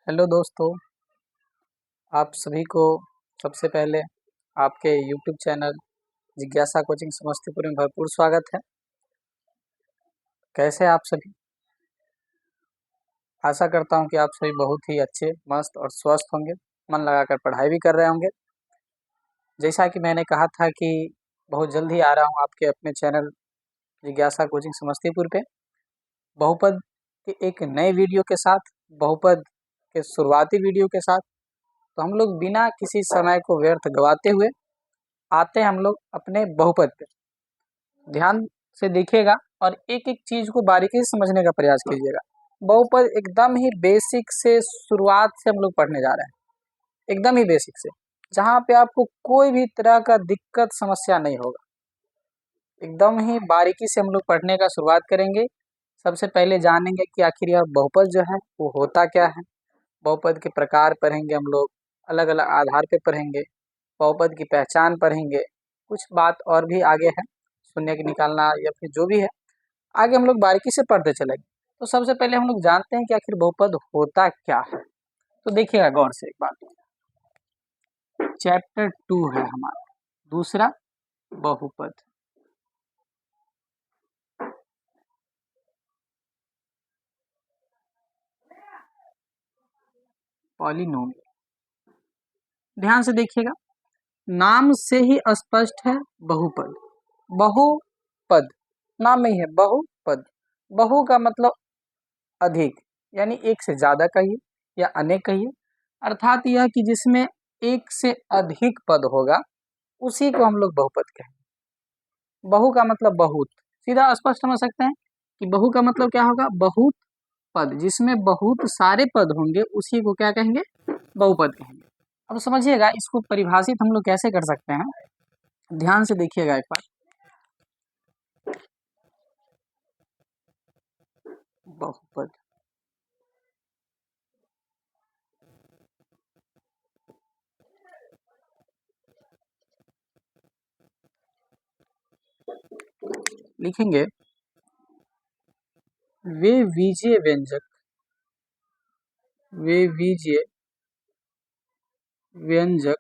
Hello दोस्तों, आप सभी को सबसे पहले आपके YouTube चैनल जिज्ञासा कोचिंग समस्तीपुर में भरपूर स्वागत है। कैसे हैं आप सभी? आशा करता हूं कि आप सभी बहुत ही अच्छे, मस्त और स्वस्थ होंगे, मन लगाकर पढ़ाई भी कर रहे होंगे। जैसा कि मैंने कहा था कि बहुत जल्द ही आ रहा हूं आपके अपने चैनल जिज्ञासा कोचिंग समस्तीपुर पे बहुपद के एक नए वीडियो के साथ, बहुपद के शुरुआती वीडियो के साथ। तो हम लोग बिना किसी समय को व्यर्थ गवाते हुए आते हैं हम लोग अपने बहुपद पे। ध्यान से देखिएगा और एक एक चीज को बारीकी से समझने का प्रयास कीजिएगा। बहुपद एकदम ही बेसिक से शुरुआत से हम लोग पढ़ने जा रहे हैं, एकदम ही बेसिक से, जहाँ पे आपको कोई भी तरह का दिक्कत समस्या नहीं होगा। एकदम ही बारीकी से हम लोग पढ़ने का शुरुआत करेंगे। सबसे पहले जानेंगे कि आखिर यह बहुपद जो है वो होता क्या है। बहुपद के प्रकार पढ़ेंगे हम लोग, अलग अलग आधार पे पढ़ेंगे, बहुपद की पहचान पढ़ेंगे, कुछ बात और भी आगे है, शून्य की निकालना या फिर जो भी है आगे हम लोग बारीकी से पढ़ते चलेंगे। तो सबसे पहले हम लोग जानते हैं कि आखिर बहुपद होता क्या है। तो देखिएगा गौर से एक बात, चैप्टर 2 है हमारा दूसरा, बहुपद। पॉलिनोमियल, ध्यान से देखिएगा, नाम से ही स्पष्ट है बहुपद। बहुपद नाम में ही है, बहुपद। बहु का मतलब अधिक, यानी एक से ज्यादा कहिए या अनेक कहिए, अर्थात यह कि जिसमें एक से अधिक पद होगा उसी को हम लोग बहुपद कहेंगे। बहु का मतलब बहुत, सीधा स्पष्ट समझ सकते हैं कि बहु का मतलब क्या होगा, बहुत पद, जिसमें बहुत सारे पद होंगे उसी को क्या कहेंगे, बहुपद कहेंगे। अब समझिएगा इसको परिभाषित हम लोग कैसे कर सकते हैं, ध्यान से देखिएगा एक बार। बहुपद लिखेंगे, वे बीजीय व्यंजक, वे बीजीय व्यंजक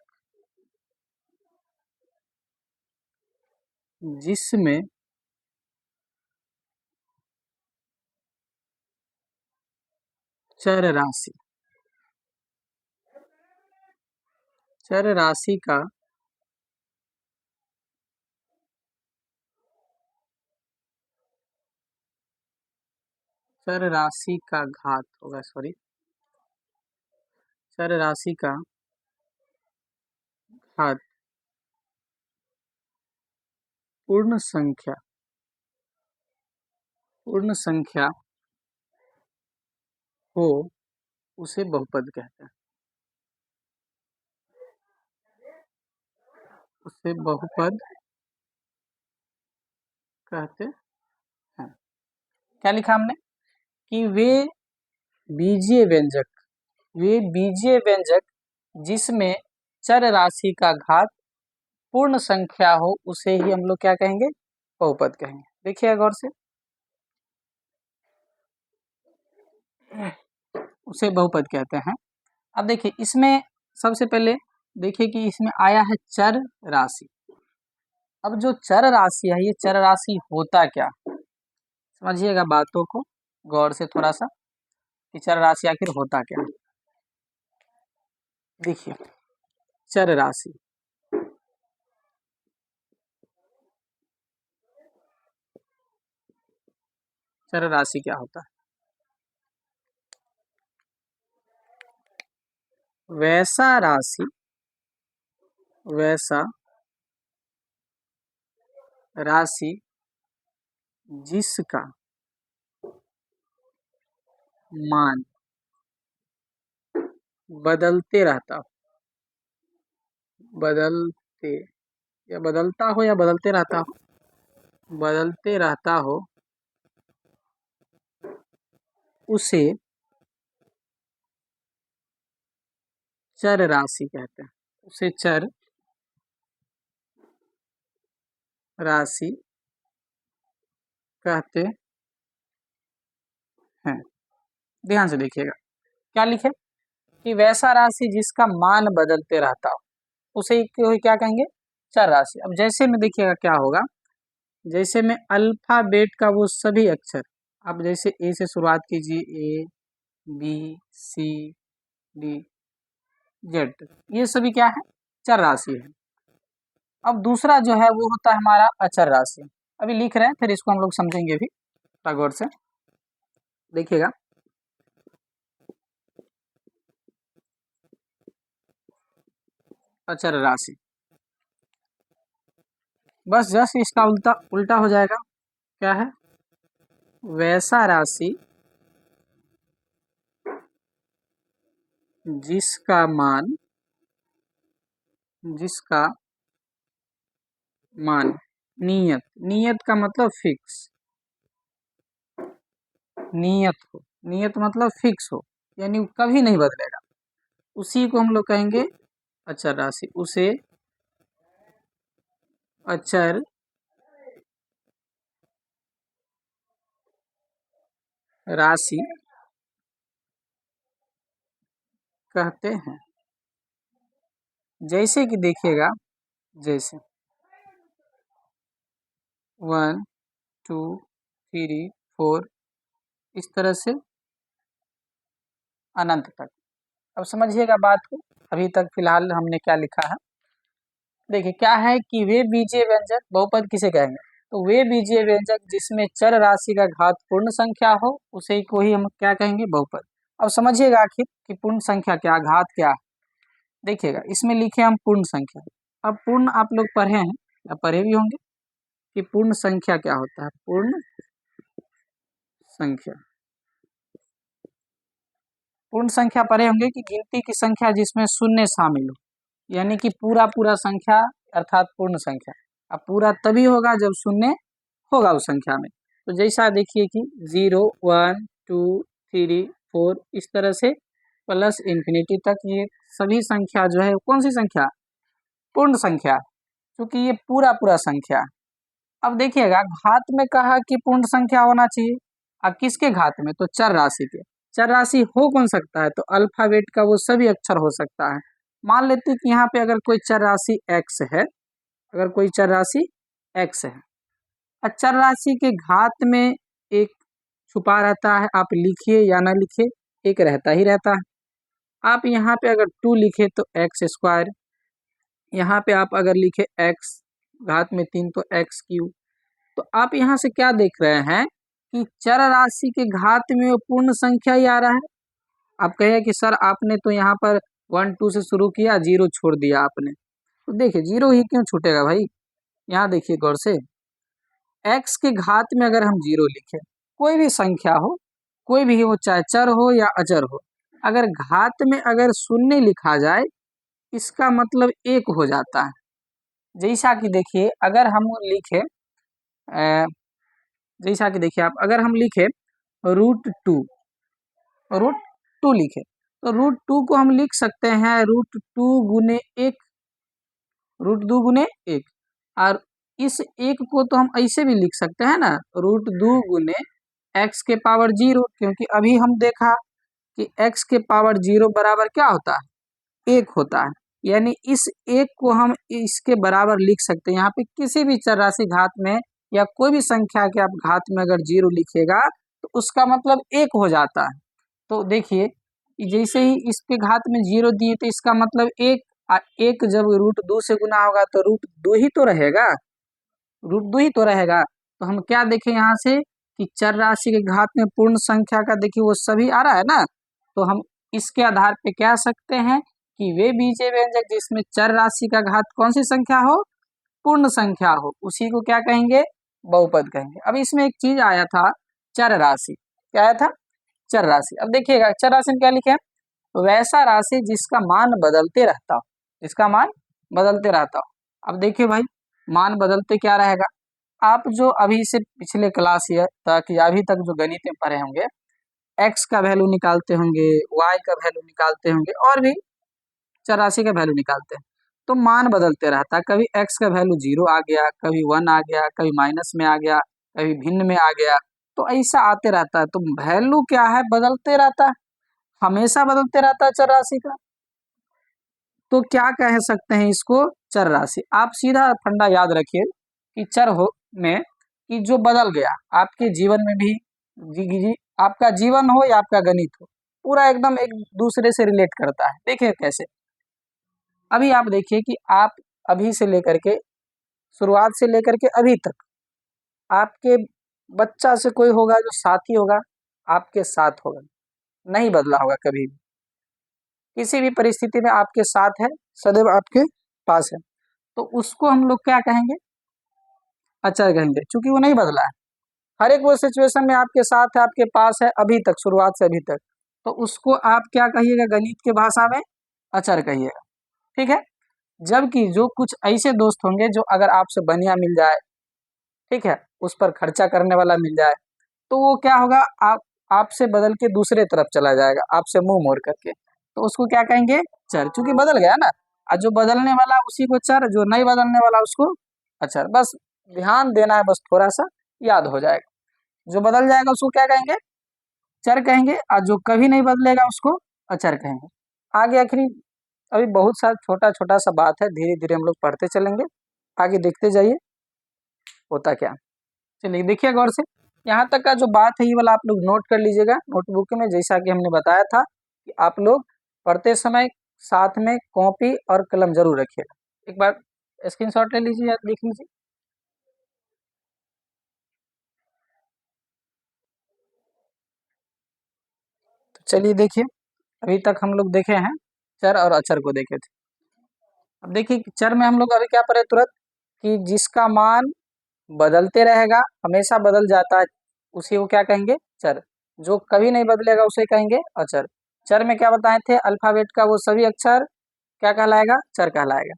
जिसमें चर राशि, चर राशि का चर राशि का घात होगा, सॉरी, चर राशि का घात पूर्ण संख्या, पूर्ण संख्या हो उसे बहुपद कहते हैं, उसे बहुपद कहते हैं। क्या लिखा हमने कि वे बीजीय व्यंजक, वे बीजीय व्यंजक जिसमें चर राशि का घात पूर्ण संख्या हो उसे ही हम लोग क्या कहेंगे, बहुपद कहेंगे। देखिए गौर से, उसे बहुपद कहते हैं। अब देखिए इसमें सबसे पहले देखिए कि इसमें आया है चर राशि। अब जो चर राशि है, ये चर राशि होता क्या, समझिएगा बातों को गौर से थोड़ा सा, कि चर राशि आखिर होता क्या है। देखिए चर राशि, चर राशि क्या होता है, वैसा राशि, वैसा राशि जिसका मान बदलते रहता हो, बदलते या बदलता हो या बदलते रहता हो, बदलते रहता हो उसे चर राशि कहते हैं, उसे चर राशि कहते हैं। ध्यान से देखिएगा क्या लिखे, कि वैसा राशि जिसका मान बदलते रहता हो उसे को क्या कहेंगे, चर राशि। अब जैसे में देखिएगा क्या होगा, जैसे में अल्फाबेट का वो सभी अक्षर, अब जैसे ए से शुरुआत कीजिए, A B C D Z, ये सभी क्या है, चर राशि है। अब दूसरा जो है वो होता है हमारा अचर राशि। अभी लिख रहे हैं, फिर इसको हम लोग समझेंगे भी थोड़ा गौर से देखिएगा। अचर राशि, बस जस्ट इसका उल्टा उल्टा हो जाएगा, क्या है, वैसा राशि जिसका मान नियत, नियत का मतलब फिक्स, नियत मतलब फिक्स हो, यानी वो कभी नहीं बदलेगा, उसी को हम लोग कहेंगे अचर राशि। उसे अचर राशि कहते हैं। जैसे कि देखिएगा, जैसे 1 2 3 4 इस तरह से अनंत तक। अब समझिएगा बात को, अभी तक फिलहाल हमने क्या लिखा है। देखिए क्या है कि वे बीजीय व्यंजक, बहुपद किसे कहेंगे, तो वे बीजीय व्यंजक जिसमें चर राशि का घात पूर्ण संख्या हो उसे को ही हम क्या कहेंगे, बहुपद। अब समझिएगा आखिर कि पूर्ण संख्या क्या, घात क्या है। देखिएगा इसमें लिखे हम पूर्ण संख्या। अब पूर्ण आप लोग पढ़े हैं या पढ़े भी होंगे कि पूर्ण संख्या क्या होता है। पूर्ण संख्या, पूर्ण संख्या पढ़े होंगे कि गिनती की संख्या जिसमें शून्य शामिल हो, यानी कि पूरा पूरा संख्या अर्थात पूर्ण संख्या। अब पूरा तभी होगा जब शून्य होगा उस संख्या में। तो जैसा देखिए कि 0 1 2 3 4 इस तरह से प्लस इंफिनिटी तक, ये सभी संख्या जो है कौन सी संख्या, पूर्ण संख्या, क्योंकि ये पूरा पूरा संख्या। अब देखिएगा घात में कहा कि पूर्ण संख्या होना चाहिए, अब किसके घात में, तो चर राशि के। चर राशि हो कौन सकता है, तो अल्फाबेट का वो सभी अक्षर हो सकता है। मान लेते हैं कि यहाँ पे अगर कोई चर राशि x है, अगर कोई चर राशि x है, चर राशि के घात में एक छुपा रहता है, आप लिखिए या ना लिखिए एक रहता ही रहता है। आप यहाँ पे अगर 2 लिखे तो एक्स स्क्वायर, यहाँ पे आप अगर लिखे x घात में 3 तो एक्स क्यूब। तो आप यहाँ से क्या देख रहे हैं कि चर राशि के घात में वो पूर्ण संख्या ही आ रहा है। आप कहे कि सर आपने तो यहाँ पर 1 2 से शुरू किया, 0 छोड़ दिया आपने, तो देखिए 0 ही क्यों छूटेगा भाई, यहाँ देखिए गौर से, x के घात में अगर हम 0 लिखे, कोई भी संख्या हो, कोई भी हो, चाहे चर हो या अचर हो, अगर घात में अगर शून्य लिखा जाए इसका मतलब 1 हो जाता है। जैसा कि देखिए अगर हम लिखे जैसा कि देखिए आप अगर हम लिखे √2, √2 लिखे तो √2 को हम लिख सकते हैं √2 गुने 1, √2 गुने 1। और इस 1 को तो हम ऐसे भी लिख सकते हैं ना, √2 गुने x के पावर 0, क्योंकि अभी हम देखा कि x के पावर 0 बराबर क्या होता है, 1 होता है। यानी इस 1 को हम इसके बराबर लिख सकते हैं। यहाँ पे किसी भी चर राशि घात में या कोई भी संख्या के आप घात में अगर 0 लिखेगा तो उसका मतलब 1 हो जाता है। तो देखिए जैसे ही इसके घात में 0 दिए तो इसका मतलब 1, 1 जब √2 से गुना होगा तो √2 ही तो रहेगा, √2 ही तो रहेगा। तो हम क्या देखें यहाँ से कि चर राशि के घात में पूर्ण संख्या का देखिए वो सभी आ रहा है ना, तो हम इसके आधार पे कह सकते हैं कि वे बीजीय व्यंजक जिसमें चर राशि का घात कौन सी संख्या हो, पूर्ण संख्या हो, उसी को क्या कहेंगे, बहुपद कहेंगे। अब इसमें एक चीज आया था चर राशि, क्या आया था, चर राशि। अब देखिएगा चर राशि में क्या लिखे हैं, वैसा राशि जिसका मान बदलते रहता हो, जिसका मान बदलते रहता हो। अब देखिए भाई मान बदलते क्या रहेगा, आप जो अभी से पिछले क्लास तक या अभी तक जो गणित में पढ़े होंगे, x का वैल्यू निकालते होंगे, y का वैल्यू निकालते होंगे और भी चर राशि का वैल्यू निकालते हैं, तो मान बदलते रहता है। कभी x का वैल्यू 0 आ गया, कभी 1 आ गया, कभी माइनस में आ गया, कभी भिन्न में आ गया, तो ऐसा आते रहता है। तो वैल्यू क्या है, बदलते रहता है। हमेशा बदलते रहता है चर राशि का, तो क्या कह सकते हैं इसको, चर राशि। आप सीधा फंडा याद रखिए कि चर हो में कि जो बदल गया आपके जीवन में भी, जी आपका जीवन हो या आपका गणित हो, पूरा एकदम एक दूसरे से रिलेट करता है। देखिए कैसे, अभी आप देखिए कि आप अभी से लेकर के, शुरुआत से लेकर के अभी तक आपके बच्चा से कोई होगा जो साथी होगा, आपके साथ होगा, नहीं बदला होगा कभी भी, किसी भी परिस्थिति में आपके साथ है, सदैव आपके पास है, तो उसको हम लोग क्या कहेंगे, अचर कहेंगे, क्योंकि वो नहीं बदला है। हर एक वो सिचुएशन में आपके साथ है, आपके पास है अभी तक, शुरुआत से अभी तक, तो उसको आप क्या कहिएगा, गणित के भाषा में अचर कहिएगा। ठीक है। जबकि जो कुछ ऐसे दोस्त होंगे जो अगर आपसे बनिया मिल जाए, ठीक है, उस पर खर्चा करने वाला मिल जाए, तो वो क्या होगा, आपसे बदल के दूसरे तरफ चला जाएगा, आपसे मुंह मोड़ करके, तो उसको क्या कहेंगे, चर, क्योंकि बदल गया ना। और जो बदलने वाला उसी को चर, जो नहीं बदलने वाला उसको अचर। बस ध्यान देना है, बस थोड़ा सा याद हो जाएगा। जो बदल जाएगा उसको क्या कहेंगे, चर कहेंगे, और जो कभी नहीं बदलेगा उसको अचर कहेंगे। आगे आखिरी अभी बहुत सारा छोटा छोटा सा बात है, धीरे धीरे हम लोग पढ़ते चलेंगे, आगे देखते जाइए होता क्या। चलिए देखिए गौर से, यहाँ तक का जो बात है ये वाला आप लोग नोट कर लीजिएगा नोटबुक में। जैसा कि हमने बताया था कि आप लोग पढ़ते समय साथ में कॉपी और कलम जरूर रखिएगा। एक बार स्क्रीनशॉट ले लीजिए या लिख लीजिए। तो चलिए देखिए, अभी तक हम लोग देखे हैं चर और अचर को देखे थे। अब देखिए चर में हम लोग अभी क्या पढ़े तुरंत, कि जिसका मान बदलते रहेगा, हमेशा बदल जाता है, उसी को क्या कहेंगे, चर। जो कभी नहीं बदलेगा उसे कहेंगे अचर। चर में क्या बताए थे, अल्फाबेट का वो सभी अक्षर क्या कहलाएगा, चर कहलाएगा।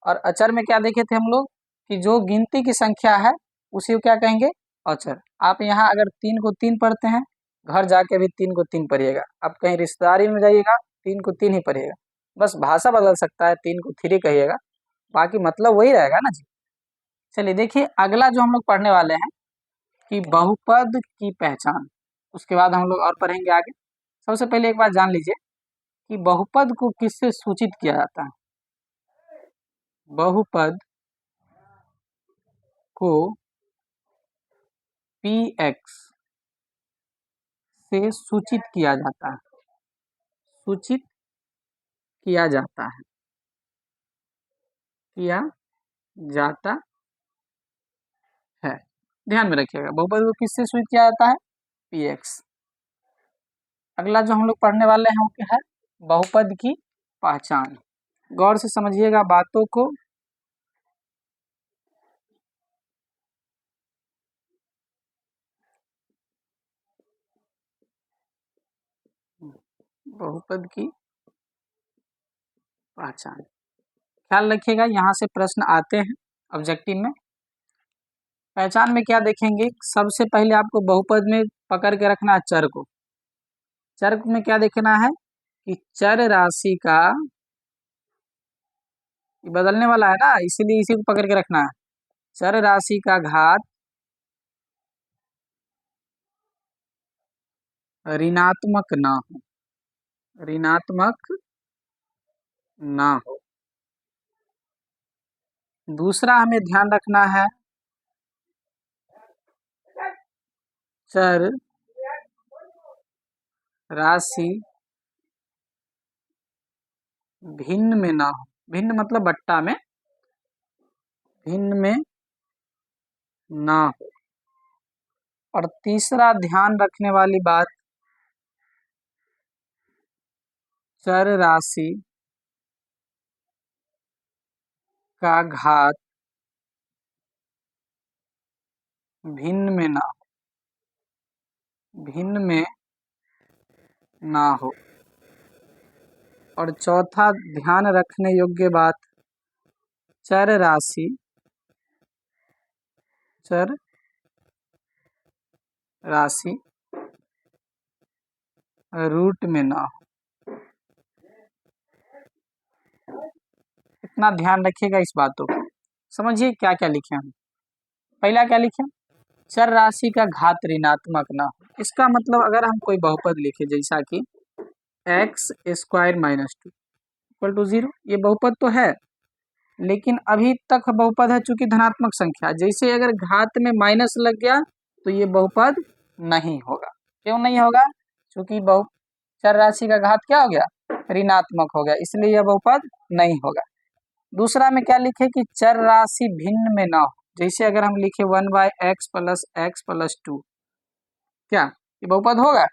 और अचर में क्या देखे थे हम लोग, कि जो गिनती की संख्या है उसी को क्या कहेंगे, अचर। आप यहाँ अगर 3 को 3 पढ़ते हैं, घर जाके भी 3 को 3 पढ़िएगा। आप कहीं रिश्तेदारी में जाइएगा 3 को 3 ही पढ़िएगा, बस भाषा बदल सकता है, 3 को 3 कहिएगा, बाकी मतलब वही रहेगा ना जी। चलिए देखिए अगला जो हम लोग पढ़ने वाले हैं कि बहुपद की पहचान, उसके बाद हम लोग और पढ़ेंगे आगे। सबसे पहले एक बात जान लीजिए कि बहुपद को किससे सूचित किया जाता है। बहुपद को px से सूचित किया जाता है, सूचित किया जाता है, किया जाता है। ध्यान में रखिएगा, बहुपद को किससे सूचित किया जाता है, px। अगला जो हम लोग पढ़ने वाले हैं वो क्या है, बहुपद की पहचान। गौर से समझिएगा बातों को। बहुपद की पहचान, ख्याल रखिएगा यहाँ से प्रश्न आते हैं ऑब्जेक्टिव में। पहचान में क्या देखेंगे, सबसे पहले आपको बहुपद में पकड़ के रखना है चर को। चर में क्या देखना है कि चर राशि का, ये बदलने वाला है ना, इसीलिए इसी को पकड़ के रखना है। चर राशि का घात ऋणात्मक ना हो, ऋणात्मक ना हो। दूसरा हमें ध्यान रखना है, चर राशि भिन्न में ना हो, भिन्न मतलब बट्टा में, भिन्न में ना हो। और तीसरा ध्यान रखने वाली बात, चर राशि का घात भिन्न में ना हो, भिन्न में ना हो। और चौथा ध्यान रखने योग्य बात, चर राशि, चर राशि रूट में ना हो। इतना ध्यान रखिएगा इस बातों को। समझिए क्या क्या लिखे हम। पहला क्या लिखे, चर राशि का घात ऋणात्मक ना हो। इसका मतलब अगर हम कोई बहुपद लिखे, जैसा कि x square minus 2 equal to 0। ये बहुपद तो है, लेकिन अभी तक बहुपद है चूंकि धनात्मक संख्या, जैसे अगर घात में माइनस लग गया तो ये बहुपद नहीं होगा। क्यों नहीं होगा? क्योंकि चर राशि का घात क्या हो गया? ऋणात्मक हो गया, इसलिए यह बहुपद नहीं होगा। दूसरा में क्या लिखे कि चर राशि भिन्न में ना हो। जैसे अगर हम लिखे 1/x+x+2, क्या ये बहुपद होगा?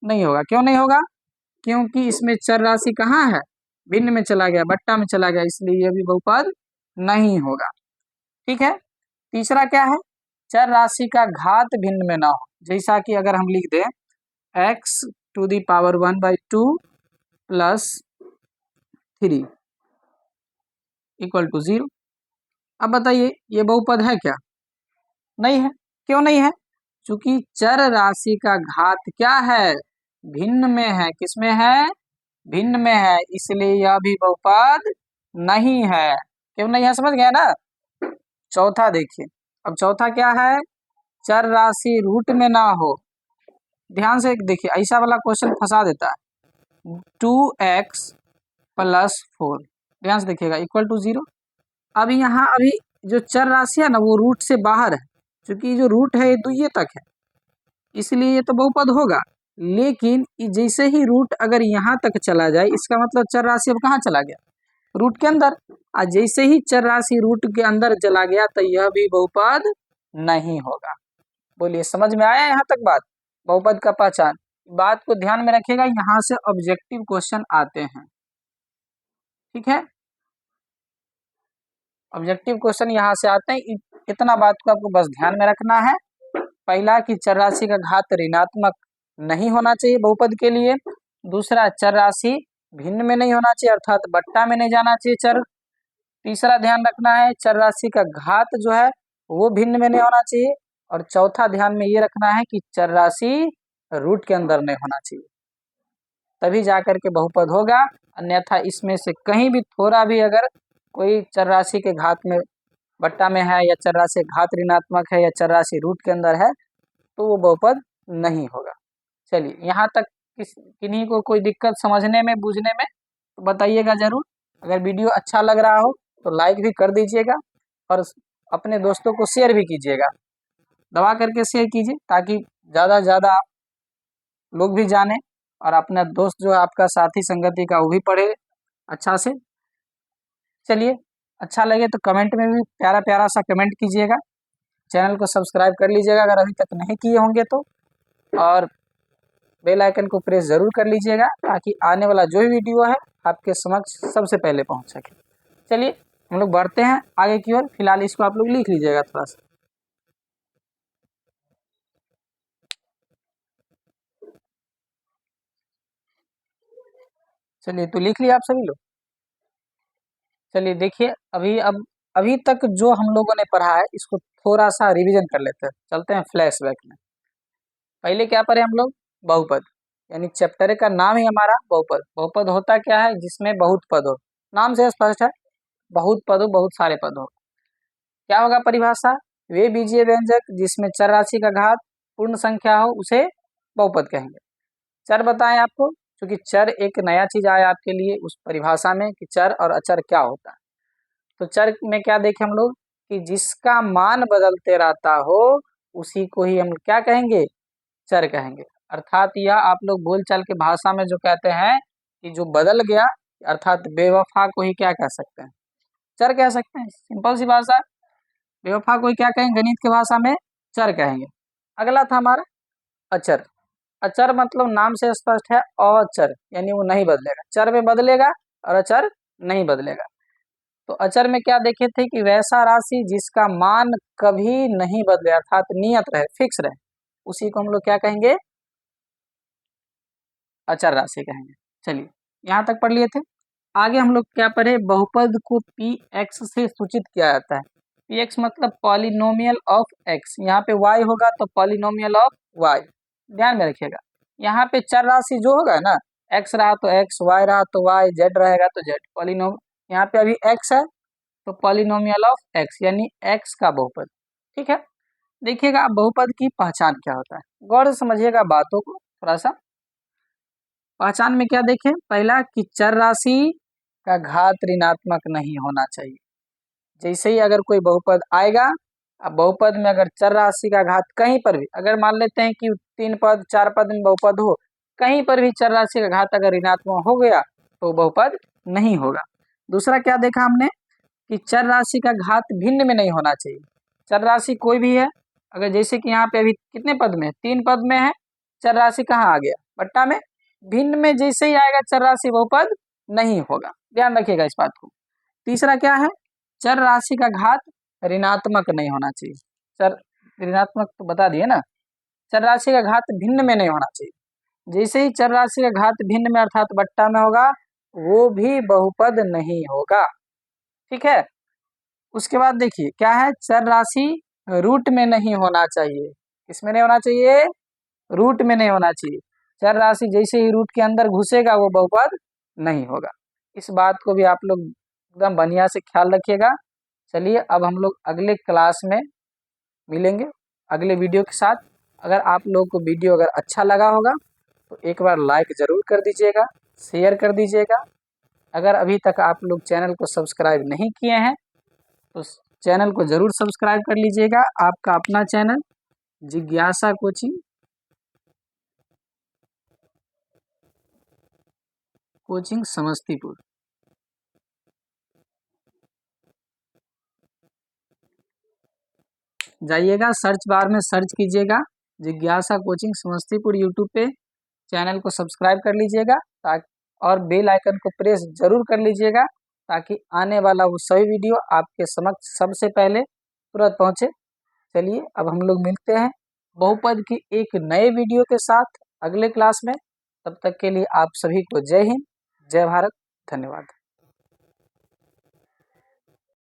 नहीं होगा। क्यों नहीं होगा? क्योंकि इसमें चर राशि कहाँ है? भिन्न में चला गया, बट्टा में चला गया, इसलिए यह भी बहुपद नहीं होगा। ठीक है। तीसरा क्या है? चर राशि का घात भिन्न में ना हो। जैसा कि अगर हम लिख दें x⁴ + 3 इक्वल टू 0। अब बताइए ये बहुपद है क्या? नहीं है। क्यों नहीं है? क्योंकि चर राशि का घात क्या है? भिन्न में है। किसमें है? भिन्न में है, इसलिए यह भी बहुपद नहीं है। क्यों नहीं है? समझ गया ना। चौथा देखिए, अब चौथा क्या है? चर राशि रूट में ना हो। ध्यान से देखिए, ऐसा वाला क्वेश्चन फंसा देता है। 2x+4, ध्यान से देखिएगा, इक्वल टू 0। अभी यहाँ अभी जो चर राशि है ना वो रूट से बाहर है, क्योंकि जो रूट है ये द्वितीय तक है, इसलिए ये तो बहुपद होगा। लेकिन जैसे ही रूट अगर यहाँ तक चला जाए, इसका मतलब चर राशि अब कहाँ चला गया? रूट के अंदर। और जैसे ही चर राशि रूट के अंदर चला गया तो यह भी बहुपद नहीं होगा। बोलिए समझ में आया यहाँ तक बात? बहुपद का पहचान, बात को ध्यान में रखिएगा, यहाँ से ऑब्जेक्टिव क्वेश्चन आते हैं। ठीक है, ऑब्जेक्टिव क्वेश्चन यहाँ से आते हैं। इतना बात को आपको बस ध्यान में रखना है। पहला कि चर राशि का घात ऋणात्मक नहीं होना चाहिए बहुपद के लिए। दूसरा, चर राशि भिन्न में नहीं होना चाहिए, अर्थात बट्टा में नहीं जाना चाहिए चर। तीसरा ध्यान रखना है, चर राशि का घात जो है वो भिन्न में नहीं होना चाहिए। और चौथा ध्यान में ये रखना है कि चर राशि रूट के अंदर नहीं होना चाहिए, तभी जाकर के बहुपद होगा। अन्यथा इसमें से कहीं भी थोड़ा भी अगर कोई चर राशि के घात में बट्टा में है, या चर राशि घात ऋणात्मक है, या चर राशि रूट के अंदर है, तो वो बहुपद नहीं होगा। चलिए, यहाँ तक किन्हीं को कोई दिक्कत समझने में, बूझने में, तो बताइएगा जरूर। अगर वीडियो अच्छा लग रहा हो तो लाइक भी कर दीजिएगा, और अपने दोस्तों को शेयर भी कीजिएगा। दबा करके शेयर कीजिए ताकि ज़्यादा से ज़्यादा लोग भी जाने, और अपना दोस्त जो है आपका साथी संगति का वो भी पढ़े अच्छा से। चलिए, अच्छा लगे तो कमेंट में भी प्यारा प्यारा सा कमेंट कीजिएगा। चैनल को सब्सक्राइब कर लीजिएगा अगर अभी तक नहीं किए होंगे तो, और बेल आइकन को प्रेस ज़रूर कर लीजिएगा ताकि आने वाला जो भी वीडियो है आपके समक्ष सबसे पहले पहुंच सके। चलिए हम लोग बढ़ते हैं आगे की ओर। फिलहाल इसको आप लोग लिख लीजिएगा थोड़ा सा। चलिए, तो लिख लिया आप सभी लोग। चलिए देखिए, अभी तक जो हम लोगों ने पढ़ा है इसको थोड़ा सा रिवीजन कर लेते हैं। चलते हैं फ्लैशबैक में। पहले क्या पढ़े हम लोग? बहुपद, यानी चैप्टर का नाम ही हमारा बहुपद। बहुपद होता क्या है? जिसमें बहुत पद हो। नाम से स्पष्ट है, बहुत पद हो, बहुत सारे पद हो। क्या होगा परिभाषा? वे बीजीय व्यंजक जिसमें चर राशि का घात पूर्ण संख्या हो उसे बहुपद कहेंगे। चर बताएं आपको, क्योंकि चर एक नया चीज आया आपके लिए उस परिभाषा में कि चर और अचर क्या होता है। तो चर में क्या देखें हम लोग कि जिसका मान बदलते रहता हो उसी को ही हम क्या कहेंगे? चर कहेंगे। अर्थात यह आप लोग बोलचाल के भाषा में जो कहते हैं कि जो बदल गया, अर्थात बेवफा को ही क्या कह सकते हैं? चर कह सकते हैं। सिंपल सी भाषा, बेवफा को ही क्या कहेंगे गणित की भाषा में? चर कहेंगे। अगला था हमारा अचर। अचर मतलब नाम से स्पष्ट है, अचर यानी वो नहीं बदलेगा। चर में बदलेगा और अचर नहीं बदलेगा। तो अचर में क्या देखे थे कि वैसा राशि जिसका मान कभी नहीं बदले, अर्थात नियत रहे, फिक्स रहे, उसी को हम लोग क्या कहेंगे? अचर राशि कहेंगे। चलिए, यहाँ तक पढ़ लिए थे। आगे हम लोग क्या पढ़े? बहुपद को पी एक्स से सूचित किया जाता है। पी एक्स मतलब पॉलिनोमियल ऑफ एक्स। यहाँ पे वाई होगा तो पॉलिनोमियल ऑफ वाई। ध्यान में रखिएगा, यहाँ पे चर राशि जो होगा ना, एक्स रहा तो एक्स, वाई रहा तो वाई, जेड रहेगा तो जेड। पॉलिनोम यहाँ पे अभी एक्स है तो पॉलिनोमियल ऑफ एक्स यानी एक्स का बहुपद। ठीक है, देखिएगा अब बहुपद की पहचान क्या होता है, गौर से समझिएगा बातों को थोड़ा सा। पहचान में क्या देखें, पहला कि चर राशि का घात ऋणात्मक नहीं होना चाहिए। जैसे ही अगर कोई बहुपद आएगा, अब बहुपद में अगर चर राशि का घात कहीं पर भी, अगर मान लेते हैं कि 3 पद 4 पद में बहुपद हो, कहीं पर भी चर राशि का घात अगर ऋणात्मक हो गया तो बहुपद नहीं होगा। दूसरा क्या देखा हमने कि चर राशि का घात भिन्न में नहीं होना चाहिए। चर राशि कोई भी है, अगर जैसे कि यहाँ पे अभी कितने पद में है, 3 पद में है, चर राशि कहाँ आ गया, बट्टा में। भिन्न में जैसे ही आएगा चर राशि बहुपद नहीं होगा, ध्यान रखिएगा इस बात को। तीसरा क्या है, चर राशि का घात ऋणात्मक नहीं होना चाहिए। चर ऋणात्मक तो बता दिए ना, चर राशि का घात भिन्न में नहीं होना चाहिए। जैसे ही चर राशि का घात भिन्न में अर्थात बट्टा में होगा, वो भी बहुपद नहीं होगा, ठीक है। उसके बाद देखिए क्या है, चर राशि रूट में नहीं होना चाहिए। किसमें नहीं होना चाहिए, रूट में नहीं होना चाहिए। चर राशि जैसे ही रूट के अंदर घुसेगा वो बहुपद नहीं होगा। इस बात को भी आप लोग एकदम बढ़िया से ख्याल रखिएगा। चलिए अब हम लोग अगले क्लास में मिलेंगे अगले वीडियो के साथ। अगर आप लोगों को वीडियो अगर अच्छा लगा होगा तो एक बार लाइक ज़रूर कर दीजिएगा, शेयर कर दीजिएगा। अगर अभी तक आप लोग चैनल को सब्सक्राइब नहीं किए हैं तो चैनल को ज़रूर सब्सक्राइब कर लीजिएगा। आपका अपना चैनल जिज्ञासा कोचिंग समस्तीपुर। जाइएगा सर्च बार में सर्च कीजिएगा जिज्ञासा कोचिंग समस्तीपुर यूट्यूब पे, चैनल को सब्सक्राइब कर लीजिएगा ताकि और बेल आइकन को प्रेस जरूर कर लीजिएगा ताकि आने वाला वो सभी वीडियो आपके समक्ष सबसे पहले तुरंत पहुंचे। चलिए अब हम लोग मिलते हैं बहुपद की एक नए वीडियो के साथ अगले क्लास में। तब तक के लिए आप सभी को जय हिंद, जय भारत, धन्यवाद।